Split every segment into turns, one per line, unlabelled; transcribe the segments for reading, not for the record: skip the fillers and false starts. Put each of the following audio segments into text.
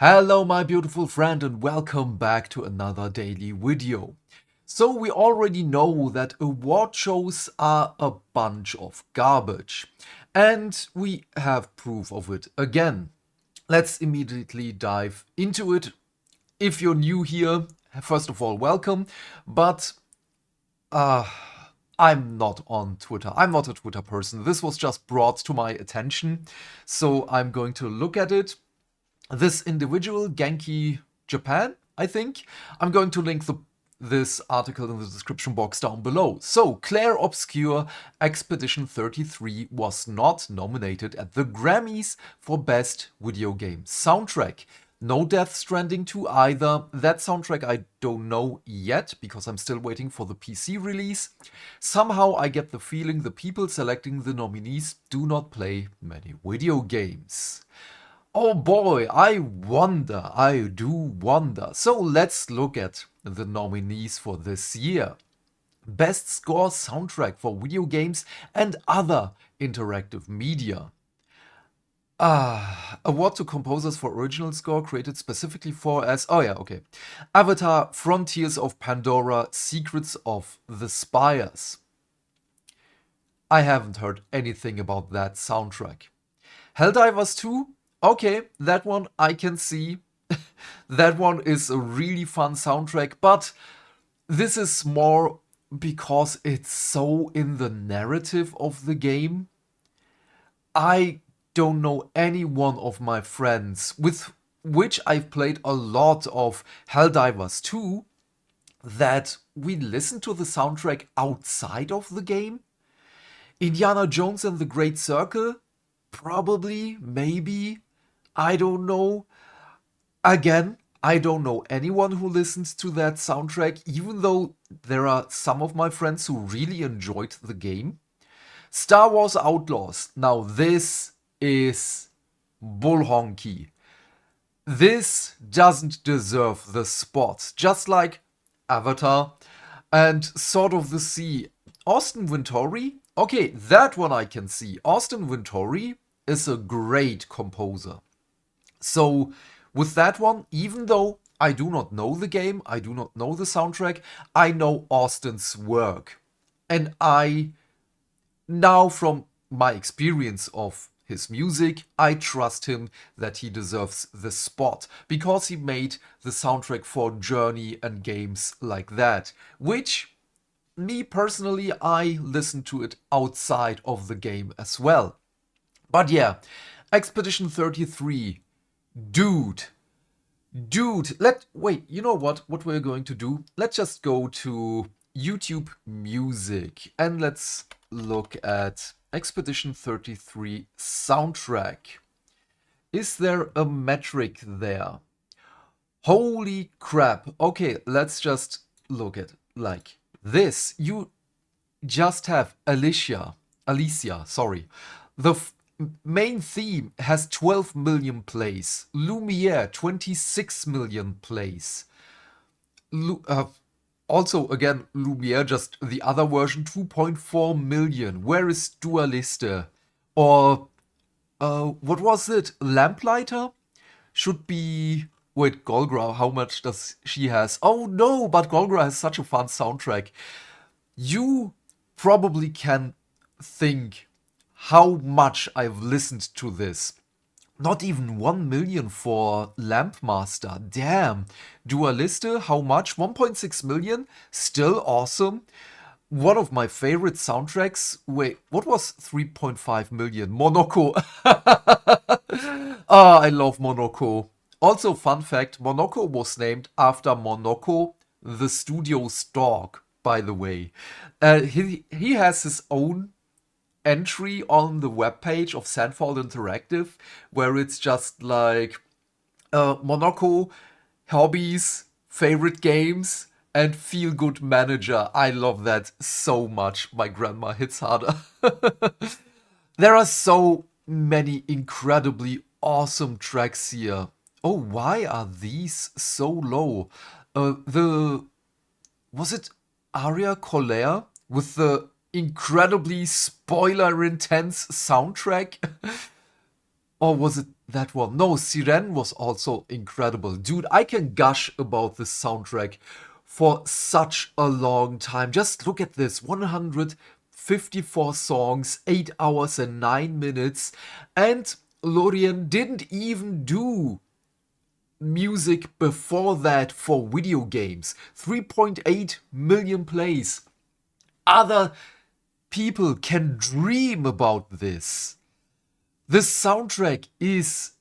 Hello my beautiful friend and welcome back to another daily video. So we already know that award shows are a bunch of garbage and we have proof of it again. Let's immediately dive into it. If you're new here, first of all welcome, but uh, I'm not on Twitter. I'm not a Twitter person. This was just brought to my attention, so I'm going to look at it. This individual, Genki Japan, I think. I'm going to link this article in the description box down below. So, Claire Obscure Expedition 33 was not nominated at the Grammys for Best Video Game Soundtrack. No Death Stranding 2 either. That soundtrack I don't know yet, because I'm still waiting for the PC release. Somehow I get the feeling the people selecting the nominees do not play many video games. Oh boy, I do wonder. So let's look at the nominees for this year. Best Score Soundtrack for Video Games and Other Interactive Media. Award to composers for original score created specifically for Avatar, Frontiers of Pandora, Secrets of the Spires. I haven't heard anything about that soundtrack. Helldivers 2? Okay, that one I can see. That one is a really fun soundtrack, but this is more because it's so in the narrative of the game. I don't know any one of my friends with which I've played a lot of Helldivers 2 that we listen to the soundtrack outside of the game. Indiana Jones and the Great Circle? Probably, maybe. I don't know. Again, I don't know anyone who listens to that soundtrack, even though there are some of my friends who really enjoyed the game. Star Wars Outlaws. Now this is bullhonky. This doesn't deserve the spot, just like Avatar and Sword of the Sea. Austin Wintory? Okay, that one I can see. Austin Wintory is a great composer. So with that one, even though I do not know the game, I do not know the soundtrack, I know Austin's work. And now from my experience of his music, I trust him that he deserves the spot, because he made the soundtrack for Journey and games like that, which, me personally, I listen to it outside of the game as well. But yeah, Expedition 33, dude, wait, you know what we're going to do? Let's just go to YouTube Music and let's look at Expedition 33 soundtrack. Is there a metric there? Holy crap. Okay, let's just look at like this. You just have Alicia, sorry. The main theme has 12 million plays. Lumiere, 26 million plays. Also, again, Lumiere, just the other version, 2.4 million. Where is Dualiste? Or, what was it? Lamplighter? Should be... Wait, Golgra, how much does she has? Oh no, but Golgra has such a fun soundtrack. You probably can think how much I've listened to this. Not even 1 million for Lampmaster. Damn. Dualiste, how much? 1.6 million? Still awesome. One of my favorite soundtracks. Wait, what was 3.5 million? Monoko. I love Monoko. Also, fun fact, Monoko was named after Monoko, the studio's dog, by the way. He has his own entry on the webpage of Sandfall Interactive, where it's just like Monoko, hobbies, favorite games, and feel good manager. I love that so much. My grandma hits harder. There are so many incredibly awesome tracks here. Oh, why are these so low? Was it Aria Colère with the incredibly spoiler intense soundtrack? Or was it that one. No, Siren was also incredible. Dude, I can gush about this soundtrack for such a long time. Just look at this, 154 songs, 8 hours and 9 minutes. And Lorien didn't even do music before that for video games. 3.8 million plays. Other people can dream about this. This soundtrack is...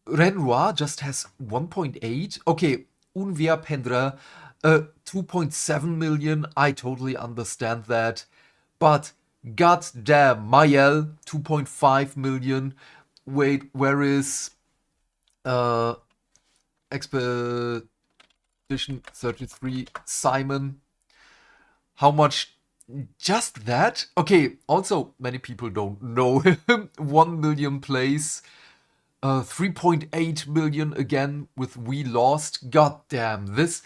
Renoir just has 1.8. Okay, Unvia Pendre, 2.7 million. I totally understand that. But goddamn, Mayel, 2.5 million. Wait, where is Expedition 33 Simon? How much? Just that? Okay, also, many people don't know him. 1 million plays. 3.8 million again with We Lost. God damn, this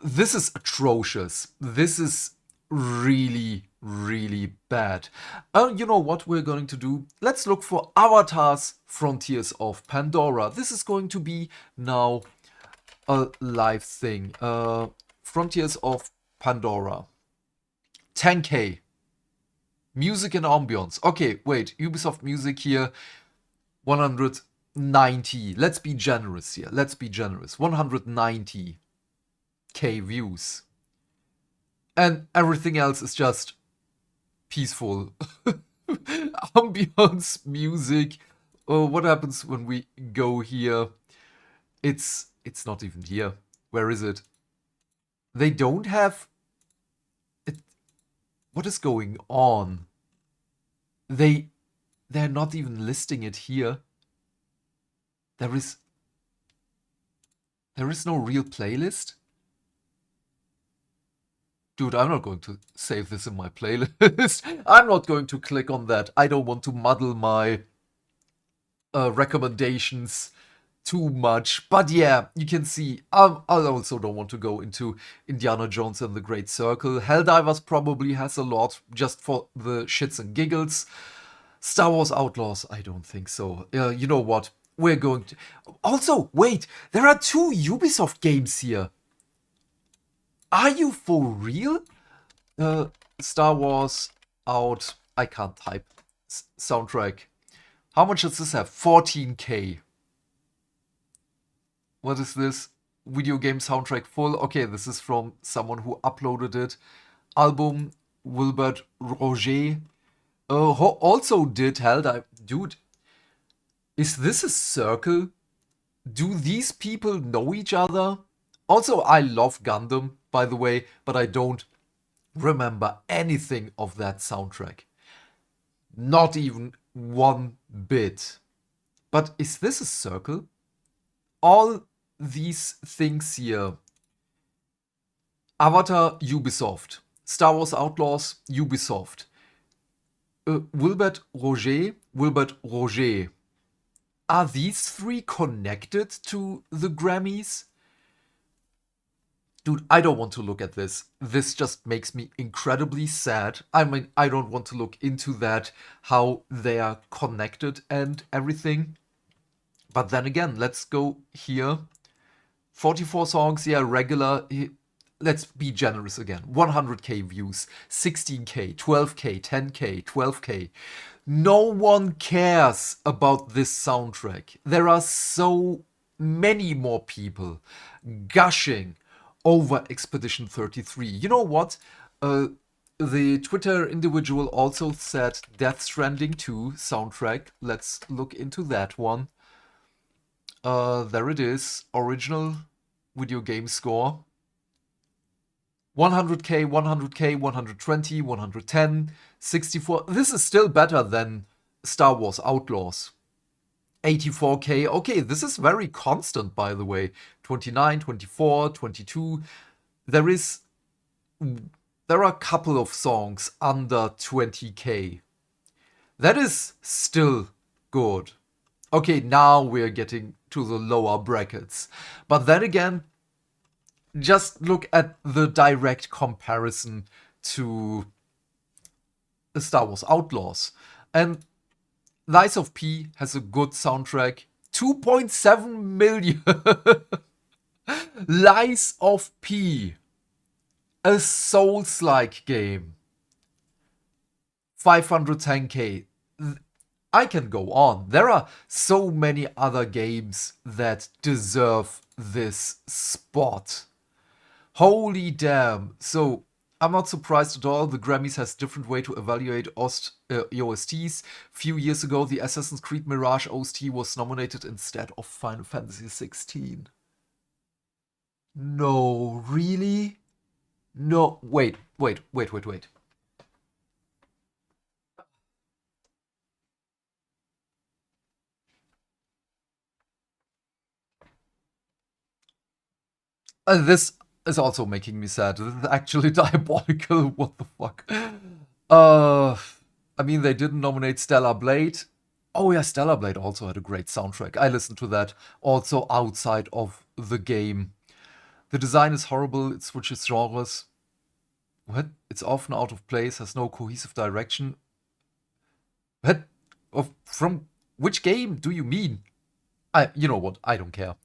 is atrocious. This is really, really bad. You know what we're going to do? Let's look for Avatar's Frontiers of Pandora. This is going to be now a live thing. Frontiers of Pandora. 10k. Music and ambience. Okay, wait. Ubisoft Music here. 190. Let's be generous here. Let's be generous. 190k views. And everything else is just peaceful. Ambience, music. Oh, what happens when we go here? It's not even here. Where is it? They don't have it. What is going on? They're not even listing it here. There is no real playlist. Dude, I'm not going to save this in my playlist. I'm not going to click on that. I don't want to muddle my recommendations too much. But yeah, you can see, I also don't want to go into Indiana Jones and the Great Circle. Helldivers probably has a lot, just for the shits and giggles. Star Wars Outlaws, I don't think so. You know what? We're going to... Also, wait, there are 2 Ubisoft games here. Are you for real? Star Wars out... I can't type. Soundtrack. How much does this have? 14k. What is this? Video game soundtrack full. Okay, this is from someone who uploaded it. Album, Wilbert Roger. Also did Helldive. Dude, is this a circle? Do these people know each other? Also, I love Gundam, by the way, but I don't remember anything of that soundtrack. Not even one bit. But is this a circle? All these things here. Avatar, Ubisoft. Star Wars Outlaws, Ubisoft. Wilbert Roger. Are these 3 connected to the Grammys? Dude, I don't want to look at this. This just makes me incredibly sad. I mean, I don't want to look into that, how they are connected and everything. But then again, let's go here. 44 songs, yeah, regular. Let's be generous again. 100k views, 16k, 12k, 10k, 12k. No one cares about this soundtrack. There are so many more people gushing over Expedition 33. You know what? The Twitter individual also said Death Stranding 2 soundtrack. Let's look into that one. There it is. Original video game score. 100k, 100k, 120, 110, 64. This is still better than Star Wars Outlaws. 84k. Okay, this is very constant, by the way. 29, 24, 22. There are a couple of songs under 20k. That is still good. Okay, now we're getting to the lower brackets. But then again, just look at the direct comparison to Star Wars Outlaws. And Lies of P has a good soundtrack. 2.7 million. Lies of P. A Souls-like game. 510k. I can go on. There are so many other games that deserve this spot. Holy damn. So, I'm not surprised at all. The Grammys has different way to evaluate OSTs. Few years ago, the Assassin's Creed Mirage OST was nominated instead of Final Fantasy 16. No, really? No, wait. This is also making me sad. This is actually diabolical. What the fuck? Uh, I mean, they didn't nominate Stellar Blade. Oh yeah, Stellar Blade also had a great soundtrack. I listened to that also outside of the game. The design is horrible. It switches genres. What? It's often out of place. Has no cohesive direction. What? From which game do you mean? You know what? I don't care.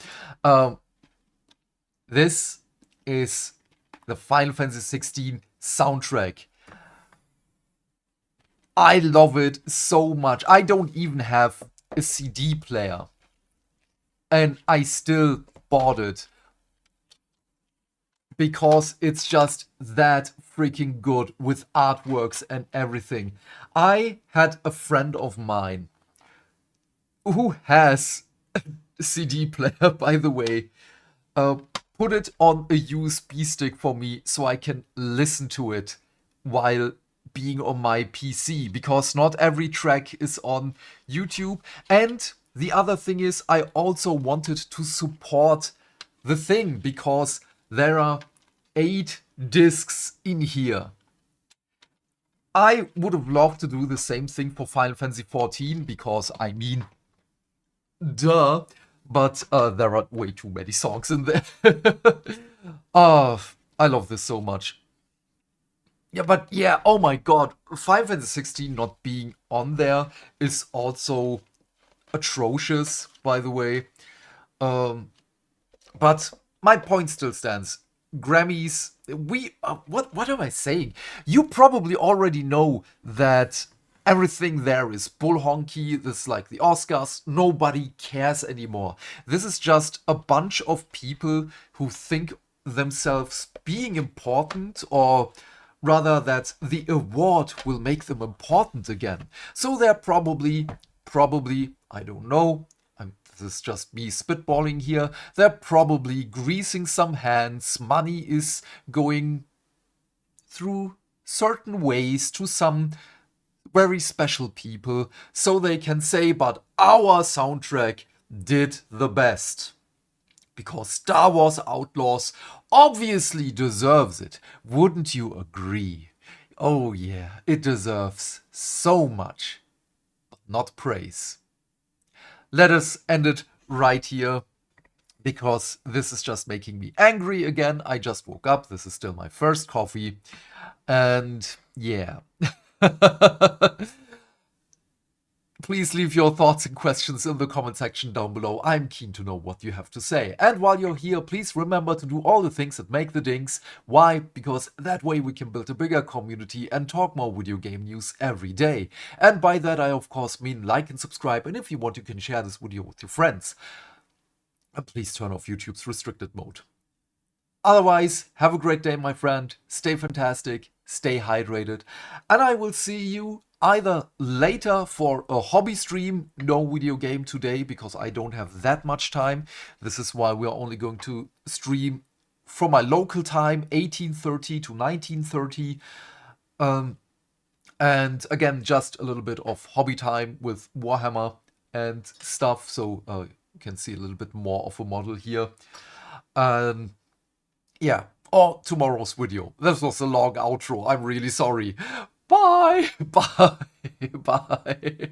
Um, This is the Final Fantasy 16 soundtrack. I love it so much. I don't even have a CD player. And I still bought it. Because it's just that freaking good with artworks and everything. I had a friend of mine who has a CD player, by the way. Put it on a USB stick for me so I can listen to it while being on my PC, because not every track is on YouTube. And the other thing is, I also wanted to support the thing because there are 8 discs in here. I would have loved to do the same thing for Final Fantasy XIV because, I mean, duh. But there are way too many songs in there. I love this so much. Yeah, but yeah, oh my god. Final Fantasy 16 not being on there is also atrocious, by the way. But my point still stands. Grammys, what am I saying? You probably already know that everything there is bull honky. This is like the Oscars. Nobody cares anymore. This is just a bunch of people who think themselves being important, or rather that the award will make them important again. So they're probably, I don't know, this is just me spitballing here, they're probably greasing some hands. Money is going through certain ways to some very special people, so they can say, but our soundtrack did the best. Because Star Wars Outlaws obviously deserves it. Wouldn't you agree? Oh yeah, it deserves so much, but not praise. Let us end it right here, because this is just making me angry again. I just woke up. This is still my first coffee. And yeah. Please leave your thoughts and questions in the comment section down below. I'm keen to know what you have to say. And while you're here, please remember to do all the things that make the dings. Why? Because that way we can build a bigger community and talk more video game news every day. And by that I of course mean like and subscribe, and if you want you can share this video with your friends. And please turn off YouTube's restricted mode. Otherwise, have a great day, my friend. Stay fantastic, stay hydrated, and I will see you either later for a hobby stream. No video game today because I don't have that much time. This is why we are only going to stream from my local time, 18:30 to 19:30. And again, just a little bit of hobby time with Warhammer and stuff, so you can see a little bit more of a model here. Yeah, or tomorrow's video. This was a long outro. I'm really sorry. Bye. Bye. Bye.